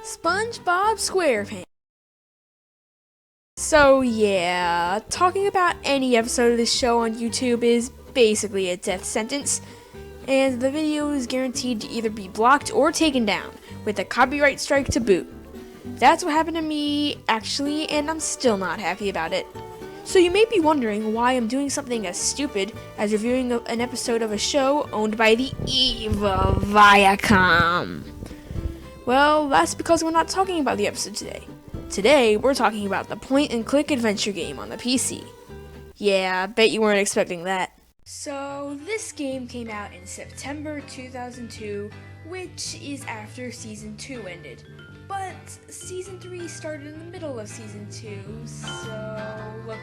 SpongeBob SquarePants. So yeah, talking about any episode of this show on YouTube is basically a death sentence, and the video is guaranteed to either be blocked or taken down, with a copyright strike to boot. That's what happened to me, actually, and I'm still not happy about it. So you may be wondering why I'm doing something as stupid as reviewing an episode of a show owned by the evil Viacom. Well, that's because we're not talking about the episode today. Today, we're talking about the point-and-click adventure game on the PC. Yeah, I bet you weren't expecting that. So, this game came out in September 2002, which is after Season 2 ended. But Season 3 started in the middle of Season 2, so look,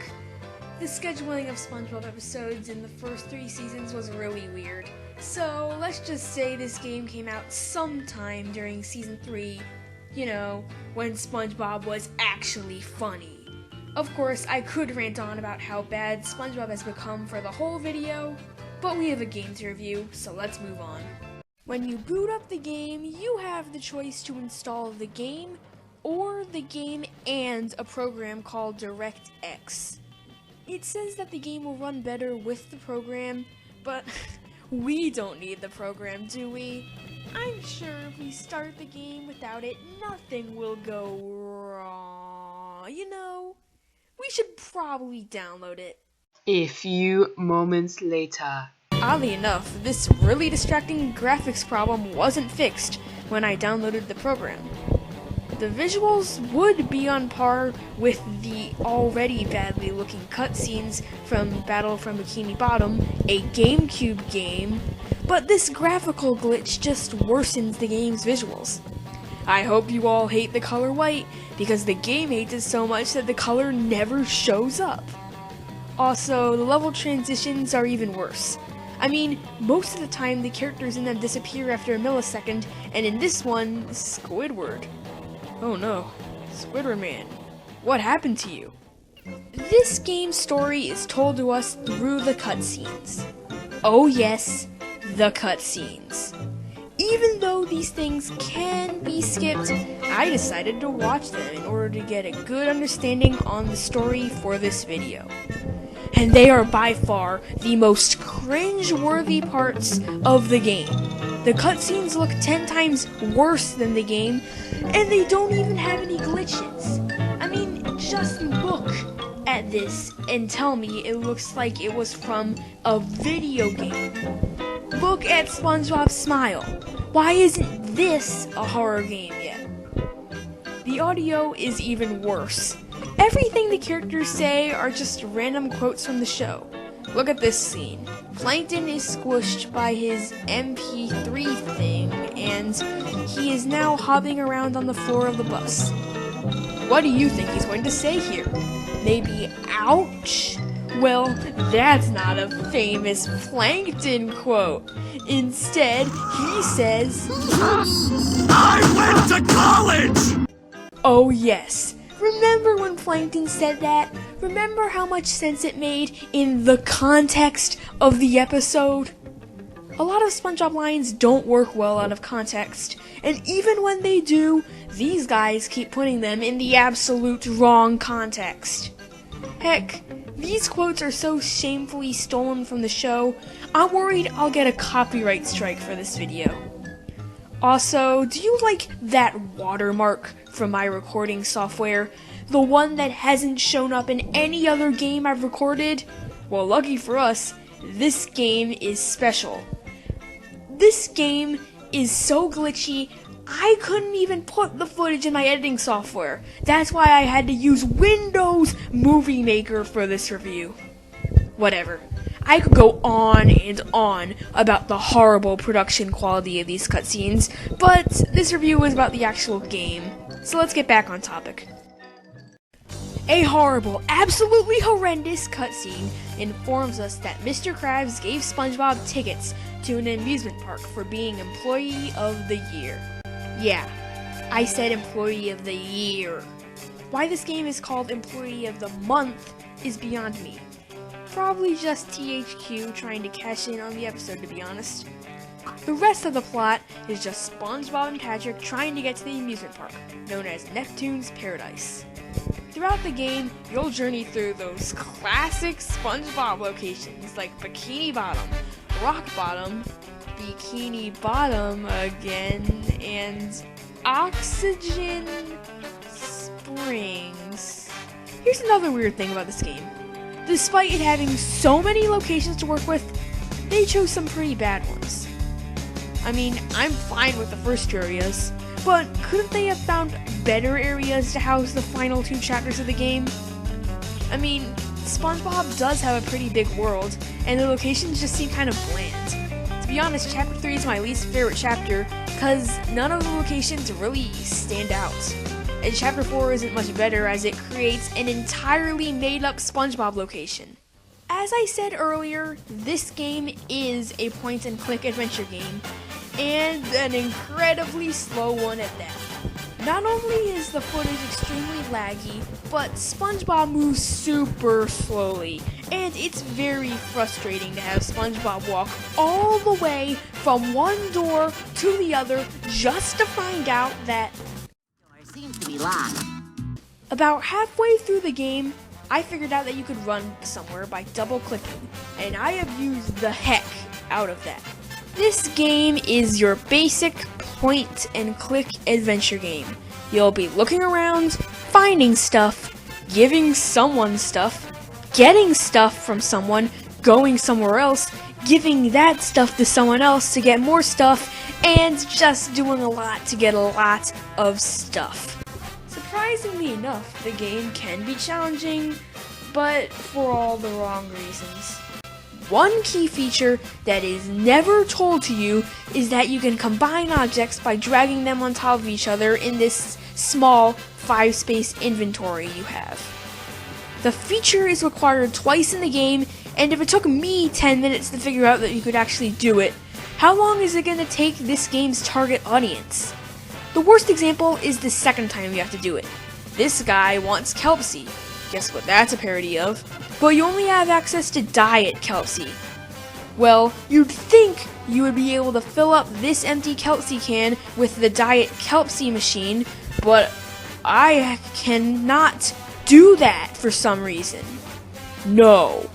the scheduling of SpongeBob episodes in the first 3 seasons was really weird. So let's just say this game came out sometime during Season 3, you know, when SpongeBob was actually funny. Of course, I could rant on about how bad SpongeBob has become for the whole video, but we have a game to review, so let's move on. When you boot up the game, you have the choice to install the game or the game and a program called DirectX. It says that the game will run better with the program, but we don't need the program, do we? I'm sure if we start the game without it, nothing will go wrong. You know, we should probably download it. A few moments later. Oddly enough, this really distracting graphics problem wasn't fixed when I downloaded the program. The visuals would be on par with the already badly looking cutscenes from Battle from Bikini Bottom, a GameCube game, but this graphical glitch just worsens the game's visuals. I hope you all hate the color white, because the game hates it so much that the color never shows up. Also, the level transitions are even worse. I mean, most of the time the characters in them disappear after a millisecond, and in this one, Squidward. Oh no, Squidward man, what happened to you? This game's story is told to us through the cutscenes. Oh yes, the cutscenes. Even though these things can be skipped, I decided to watch them in order to get a good understanding on the story for this video. And they are by far the most cringe-worthy parts of the game. The cutscenes look 10 times worse than the game, and they don't even have any glitches. I mean, just look at this and tell me it looks like it was from a video game. Look at SpongeBob's smile. Why isn't this a horror game yet? The audio is even worse. Everything the characters say are just random quotes from the show. Look at this scene. Plankton is squished by his MP3 thing, and he is now hopping around on the floor of the bus. What do you think he's going to say here? Maybe, ouch? Well, that's not a famous Plankton quote. Instead, he says, I went to college! Oh yes. Remember when Plankton said that? Remember how much sense it made in the context of the episode? A lot of SpongeBob lines don't work well out of context, and even when they do, these guys keep putting them in the absolute wrong context. Heck, these quotes are so shamefully stolen from the show, I'm worried I'll get a copyright strike for this video. Also, do you like that watermark from my recording software? The one that hasn't shown up in any other game I've recorded? Well, lucky for us, this game is special. This game is so glitchy, I couldn't even put the footage in my editing software. That's why I had to use Windows Movie Maker for this review. Whatever. I could go on and on about the horrible production quality of these cutscenes, but this review is about the actual game, so let's get back on topic. A horrible, absolutely horrendous cutscene informs us that Mr. Krabs gave SpongeBob tickets to an amusement park for being Employee of the Year. Yeah, I said Employee of the Year. Why this game is called Employee of the Month is beyond me. Probably just THQ trying to cash in on the episode, to be honest. The rest of the plot is just SpongeBob and Patrick trying to get to the amusement park, known as Neptune's Paradise. Throughout the game, you'll journey through those classic SpongeBob locations like Bikini Bottom, Rock Bottom, Bikini Bottom again, and Oxygen Springs. Here's another weird thing about this game. Despite it having so many locations to work with, they chose some pretty bad ones. I mean, I'm fine with the first two areas, but couldn't they have found better areas to house the final 2 chapters of the game? I mean, SpongeBob does have a pretty big world, and the locations just seem kind of bland. To be honest, Chapter 3 is my least favorite chapter, because none of the locations really stand out. And Chapter 4 isn't much better, as it creates an entirely made-up SpongeBob location. As I said earlier, this game is a point-and-click adventure game, and an incredibly slow one at that. Not only is the footage extremely laggy, but SpongeBob moves super slowly, and it's very frustrating to have SpongeBob walk all the way from one door to the other just to find out that Seems to be locked. about halfway through the game, I figured out that you could run somewhere by double-clicking, and I have used the heck out of that. This game is your basic point-and-click adventure game. You'll be looking around, finding stuff, giving someone stuff, getting stuff from someone, going somewhere else, giving that stuff to someone else to get more stuff, and just doing a lot to get a lot of stuff. Surprisingly enough, the game can be challenging, but for all the wrong reasons. One key feature that is never told to you is that you can combine objects by dragging them on top of each other in this small 5-space inventory you have. The feature is required twice in the game, and if it took me 10 minutes to figure out that you could actually do it, how long is it going to take this game's target audience? The worst example is the second time you have to do it. This guy wants kelp seed. Guess what that's a parody of? But you only have access to diet kelp seed. Well, you'd think you would be able to fill up this empty kelp seed can with the diet kelp seed machine, but I cannot do that for some reason. No.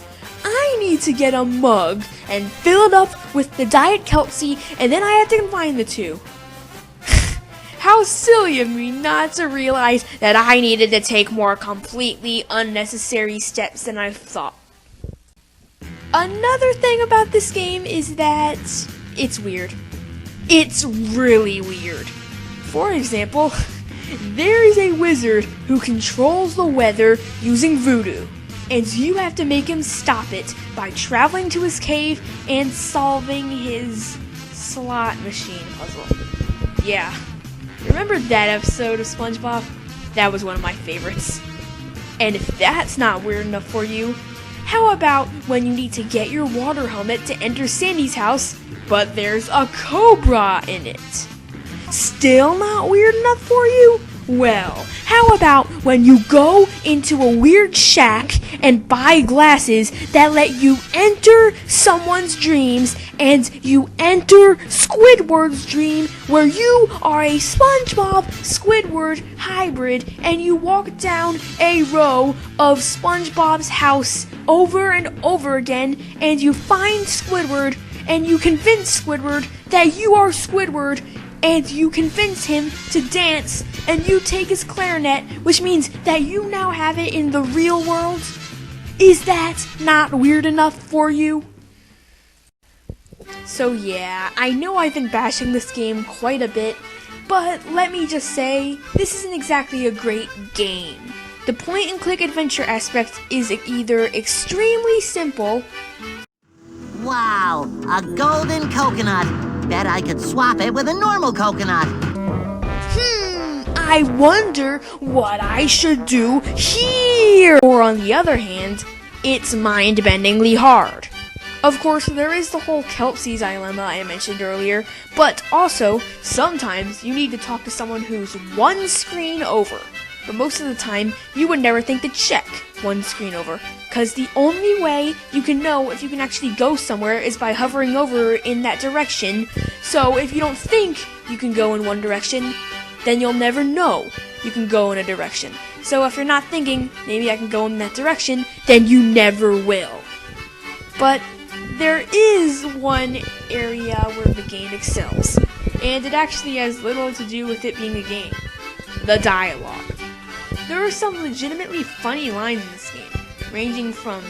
I need to get a mug and fill it up with the diet kelp seed, and then I have to combine the two. How silly of me not to realize that I needed to take more completely unnecessary steps than I thought. Another thing about this game is that it's weird. It's really weird. For example, there is a wizard who controls the weather using voodoo, and you have to make him stop it by traveling to his cave and solving his slot machine puzzle. Yeah. Remember that episode of SpongeBob? That was one of my favorites. And if that's not weird enough for you, how about when you need to get your water helmet to enter Sandy's house, but there's a cobra in it? Still not weird enough for you? Well, how about when you go into a weird shack and buy glasses that let you enter someone's dreams, and you enter Squidward's dream where you are a SpongeBob Squidward hybrid, and you walk down a row of SpongeBob's house over and over again, and you find Squidward, and you convince Squidward that you are Squidward, and you convince him to dance, and you take his clarinet, which means that you now have it in the real world? Is that not weird enough for you? So yeah, I know I've been bashing this game quite a bit, but let me just say, this isn't exactly a great game. The point-and-click adventure aspect is either extremely simple. Wow, a golden coconut. Bet I could swap it with a normal coconut. I wonder what I should do here. Or on the other hand, it's mind-bendingly hard. Of course, there is the whole kelp seed dilemma I mentioned earlier, but also, sometimes you need to talk to someone who's one screen over. but most of the time you would never think to check one screen over, because the only way you can know if you can actually go somewhere is by hovering over in that direction. So if you don't think you can go in one direction, then you'll never know you can go in a direction. So if you're not thinking, maybe I can go in that direction, then you never will. But there is one area where the game excels, and it actually has little to do with it being a game: the dialogue. There are some legitimately funny lines in this game, ranging from,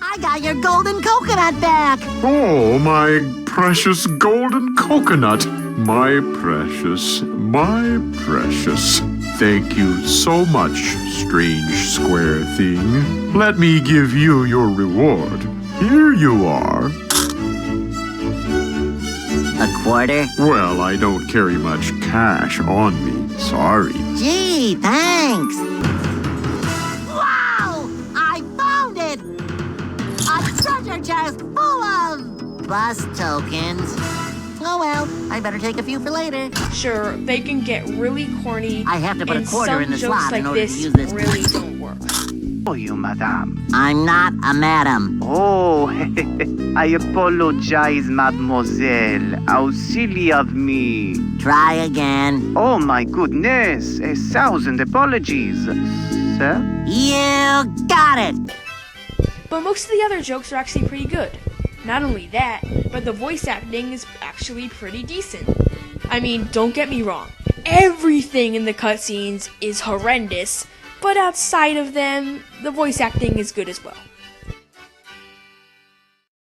I got your golden coconut back! Oh, my precious golden coconut. My precious, my precious. Thank you so much, strange square thing. Let me give you your reward. Here you are. A quarter? Well, I don't carry much cash on me. Sorry. Gee, thanks! Wow! I found it! A treasure chest full of bus tokens. Oh well, I better take a few for later. sure, they can get really corny, I have to put a and quarter some in the jokes slot like in order to this use this. really don't work. Oh, you, madame. I'm not a madam. Oh, I apologize, mademoiselle. How silly of me. Try again. Oh, my goodness. 1,000 apologies. Sir? You got it! But most of the other jokes are actually pretty good. Not only that, but the voice acting is actually pretty decent. I mean, don't get me wrong, everything in the cutscenes is horrendous, but outside of them, the voice acting is good as well.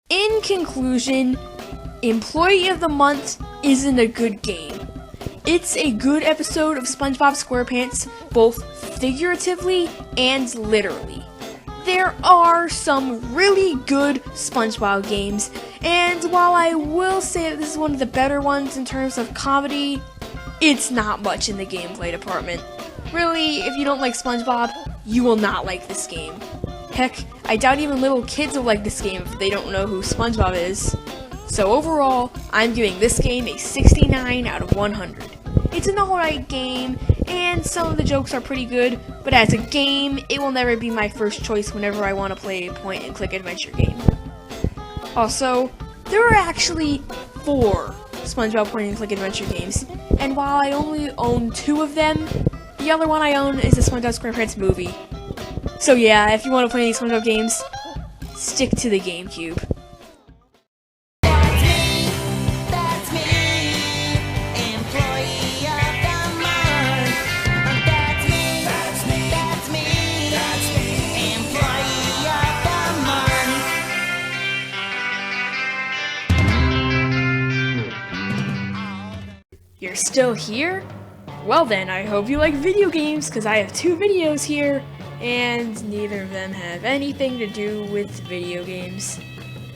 In conclusion, Employee of the Month isn't a good game. It's a good episode of SpongeBob SquarePants, both figuratively and literally. There are some really good SpongeBob games, and while I will say that this is one of the better ones in terms of comedy, it's not much in the gameplay department. Really, if you don't like SpongeBob, you will not like this game. Heck, I doubt even little kids will like this game if they don't know who SpongeBob is. So overall, I'm giving this game a 69 out of 100. It's an alright game, and some of the jokes are pretty good, but as a game, it will never be my first choice whenever I want to play a point-and-click adventure game. Also, there are actually 4 SpongeBob point-and-click adventure games, and while I only own 2 of them, the other one I own is the SpongeBob SquarePants movie. So yeah, if you want to play any SpongeBob games, stick to the GameCube. You're still here? Well then, I hope you like video games, because I have 2 videos here, and neither of them have anything to do with video games.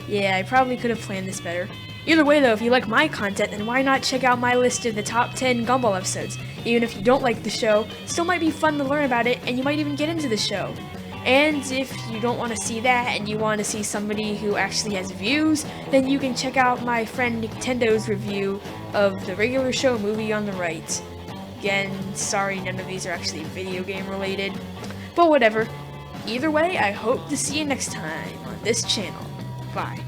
Yeah, I probably could have planned this better. Either way though, if you like my content, then why not check out my list of the top 10 Gumball episodes? Even if you don't like the show, it still might be fun to learn about it, and you might even get into the show. And if you don't want to see that, and you want to see somebody who actually has views, then you can check out my friend Nintendo's review of the regular show Movie on the Right. Again, sorry none of these are actually video game related, but whatever. Either way, I hope to see you next time on this channel. Bye.